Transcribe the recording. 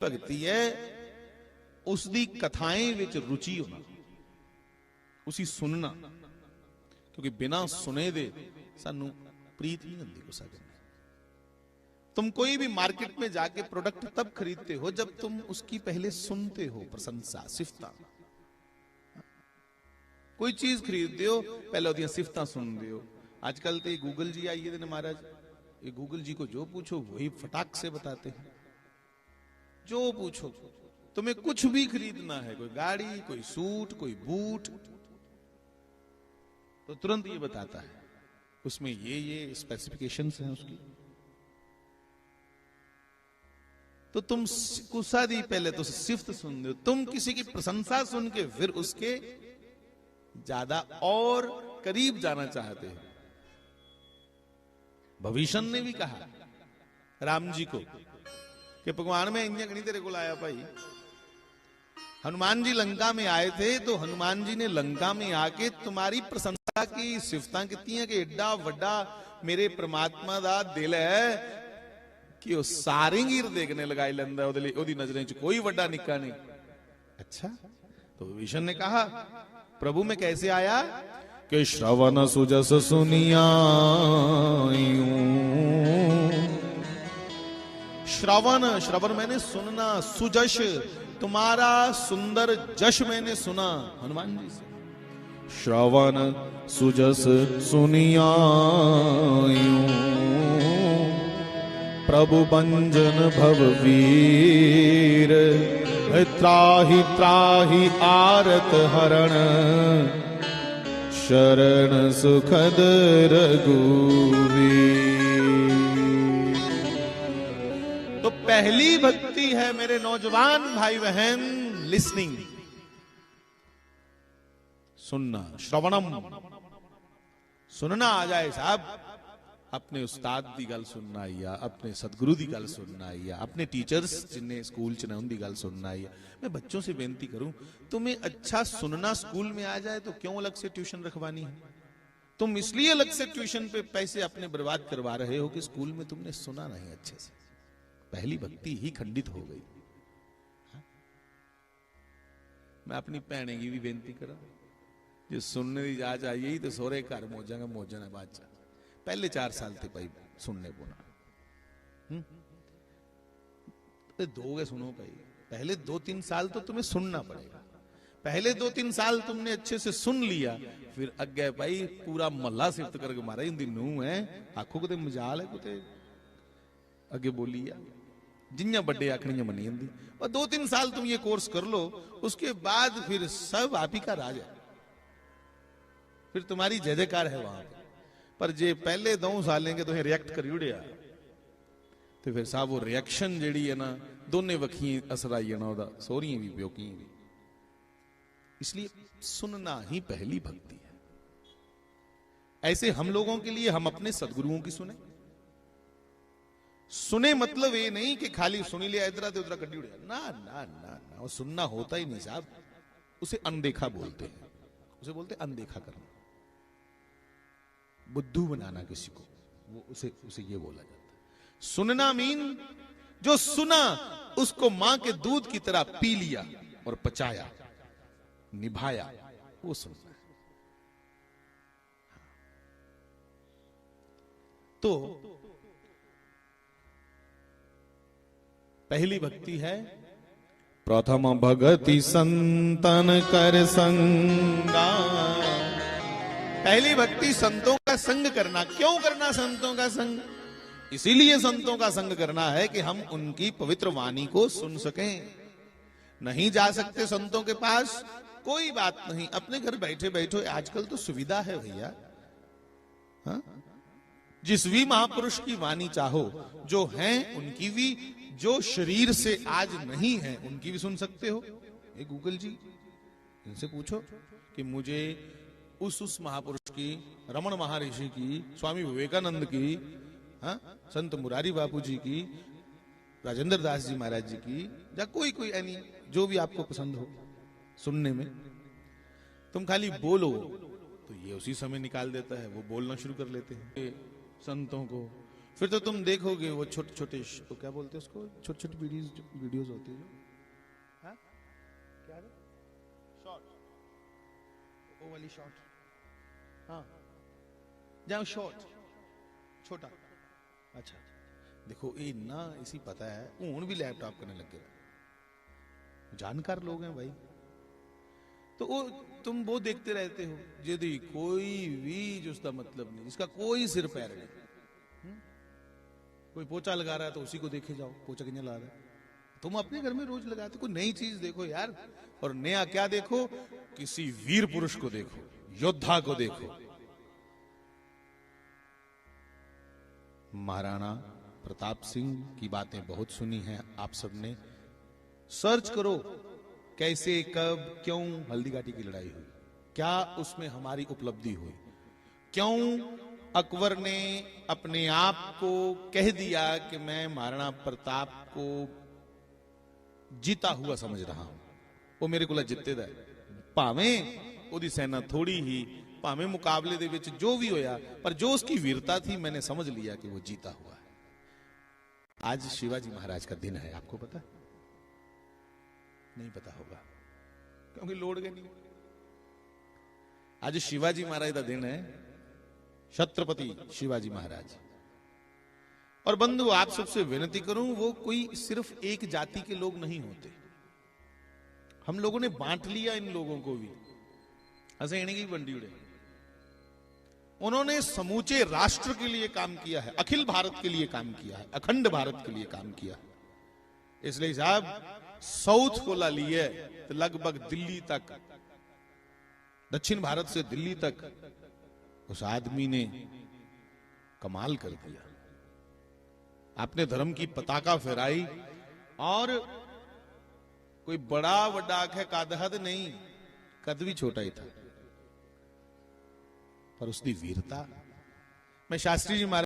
भगती है उसकी कथाएं विच रुचि होना, उसी सुनना, क्योंकि बिना सुने दे सानू प्रीत नहीं होती कुछ। तुम कोई भी मार्केट में जाके प्रोडक्ट तब खरीदते हो जब तुम उसकी पहले सुनते हो, प्रशंसा सिफता। कोई चीज खरीदते हो पहले ओदियां सिफतां सुनते हो। आजकल तो गूगल जी आइए ने महाराज, ये गूगल जी को जो पूछो वही फटाक से बताते हैं। जो पूछो, तुम्हें कुछ भी खरीदना है, कोई गाड़ी, कोई सूट, कोई बूट, तो तुरंत ये बताता है उसमें ये स्पेसिफिकेशंस हैं उसकी। तो तुम गुस्सा दी पहले तो सिफ्त सुन दो, तुम किसी की प्रशंसा सुन के फिर उसके ज्यादा और करीब जाना चाहते हो। भविष्य ने भी कहा राम जी को कि भगवान में इंजन नहीं तेरे को लाया भाई। हनुमान जी लंका में आए थे तो हनुमान जी ने लंका में आके तुम्हारी प्रशंसा की, सिफतां कीतियां कि एडा वड्डा मेरे परमात्मा दा दिल है कि वो सारे गिर देखने लगाई लेंदा, ओदी नजरें च कोई वड्डा निक्का नहीं। अच्छा, तो विष्णु ने कहा प्रभु में कैसे आया कि श्रवण सुजस सुनिया, श्रवण मैंने सुनना, सुजश तुम्हारा सुंदर जश मैंने सुना हनुमान जी से। श्रवण सुजस सुनिया प्रभु बंजन भव वीर, त्राहि त्राहि आरत हरण, शरण सुखद रघुवीर। तो पहली भक्ति है मेरे नौजवान भाई बहन, लिसनिंग, सुनना, श्रवणम, सुनना आ जाए साहब। अपने उस्ताद दी गल सुनना आई आ, अपने सतगुरु दी गल सुनना आई आ, अपने टीचर्स जिन्हें स्कूल च ने उनकी गल सुनना आई आ। मैं बच्चों से बेनती करूं, तुम्हें अच्छा सुनना स्कूल में आ जाए तो क्यों अलग से ट्यूशन रखवानी है? तुम इसलिए अलग से ट्यूशन पे पैसे अपने बर्बाद करवा रहे हो कि स्कूल में तुमने सुना नहीं अच्छे से। पहली भक्ति ही खंडित हो गई। मैं अपनी भैने की भी बेनती करा, जो सुनने की जांच आई ही तो सोरे घर मौजा मौजा ने बाद पहले 4 साल थे भाई सुनने बोना दोगे सुनो भाई। पहले 2-3 साल तो तुम्हें सुनना पड़ेगा। पहले 2-3 साल तुमने अच्छे से सुन लिया, फिर अगे भाई पूरा महला सिफ्त करके मारा हिंदी नू है, आखो कुते मजाल है, कुते अगे बोली आ जिन्या बड़े आखनियां मनी हिंदी। और 2-3 साल तुम ये कोर्स कर लो, उसके बाद फिर सब आप ही का राज है, फिर तुम्हारी जय जयकार है वहां पर। जे पहले 2 सालें के तुहें रिएक्ट करी उड़िया तो फिर साहब वो रिएक्शन जेड़ी है ना, दोने वखी असर आई जाना ओदा, सोहरियां भी प्योकियां भी। इसलिए सुनना ही पहली भक्ति है। ऐसे हम लोगों के लिए हम अपने सदगुरुओं की सुने। सुने मतलब ये नहीं कि खाली सुनी लिया इधर से उधर कड्डी उड़िया, ना ना ना ना, वो सुनना होता ही नहीं साहब। उसे अनदेखा बोलते हैं, उसे बोलते हैं अनदेखा करना, बुद्धू बनाना किसी को, वो उसे ये बोला जाता है। सुनना मीन जो सुना उसको मां के दूध की तरह पी लिया और पचाया, निभाया, वो सुनना है। तो पहली भक्ति है प्रथम भगति संतन कर संगा। पहली भक्ति संतों का संग करना। क्यों करना संतों का संग? इसीलिए संतों का संग करना है कि हम उनकी पवित्र वाणी को सुन सकें। नहीं जा सकते संतों के पास, कोई बात नहीं, अपने घर बैठे बैठे, आजकल तो सुविधा है भैया। हाँ? जिस भी महापुरुष की वाणी चाहो, जो हैं उनकी भी, जो शरीर से आज नहीं है उनकी भी सुन सकते हो। ये गूगल जी, इनसे पूछो कि मुझे उस महापुरुष की, रमण महर्षि की, स्वामी विवेकानंद की, हाँ, संत मुरारी बापू जी की, राजेंद्र दास जी महाराज जी की, या कोई एनी जो भी आपको पसंद हो सुनने में, तुम खाली बोलो तो ये उसी समय निकाल देता है। वो बोलना शुरू कर लेते हैं संतों को, फिर तो तुम देखोगे वो छोटे छोटे, तो क्या बोलते हैं उसको, छोटे छोटे वीडियोस होती है जो, हाँ? क्या है? शॉर्ट, वो वाली शॉर्ट, हाँ, जाओ शॉर्ट, छोटा। अच्छा, देखो ये ना इसी पता है, हूं भी लैपटॉप करने लग गया, जानकार लोग हैं भाई। तो वो तुम वो देखते रहते हो, यदि कोई भी उसका मतलब नहीं, जिसका कोई सिर पैर नहीं, कोई पोछा लगा रहा है तो उसी को देखे जाओ, पोछा किने ला रहा है। तुम अपने घर में रोज लगाते, कोई नई चीज देखो यार। और नया क्या देखो, किसी वीर पुरुष को देखो, योद्धा को देखो। महाराणा प्रताप सिंह की बातें बहुत सुनी हैं आप सबने, सर्च करो कैसे कब क्यों हल्दी घाटी की लड़ाई हुई, क्या उसमें हमारी उपलब्धि हुई, क्यों अकबर ने अपने आप को कह दिया कि मैं महाराणा प्रताप को जीता हुआ समझ रहा हूं, वो मेरे को जित्ते दा भावें ओदी सेना थोड़ी ही, भावें मुकाबले दे विच जो भी होया, पर जो उसकी वीरता थी मैंने समझ लिया कि वो जीता हुआ है। आज शिवाजी महाराज का दिन है, आपको पता नहीं? पता होगा क्योंकि लोड़ गए नहीं। आज शिवाजी महाराज का दिन है, छत्रपति शिवाजी महाराज। और बंधु आप सबसे विनती करूं, वो कोई सिर्फ एक जाति के लोग नहीं होते, हम लोगों ने बांट लिया इन लोगों को भी, ऐसे इन्हें की बंडी उड़े। उन्होंने समूचे राष्ट्र के लिए काम किया है, अखिल भारत के लिए काम किया है, अखंड भारत के लिए काम किया है। इसलिए साहब साउथ को ला लिए तो लगभग दिल्ली तक, दक्षिण भारत से दिल्ली तक उस आदमी ने कमाल कर दिया। आपने धर्म की पताका फहराई, और कोई बड़ा वड्डा है कादहद नहीं, कद भी छोटा ही था, पर उसकी वीरता। मैं शास्त्री जी महाराज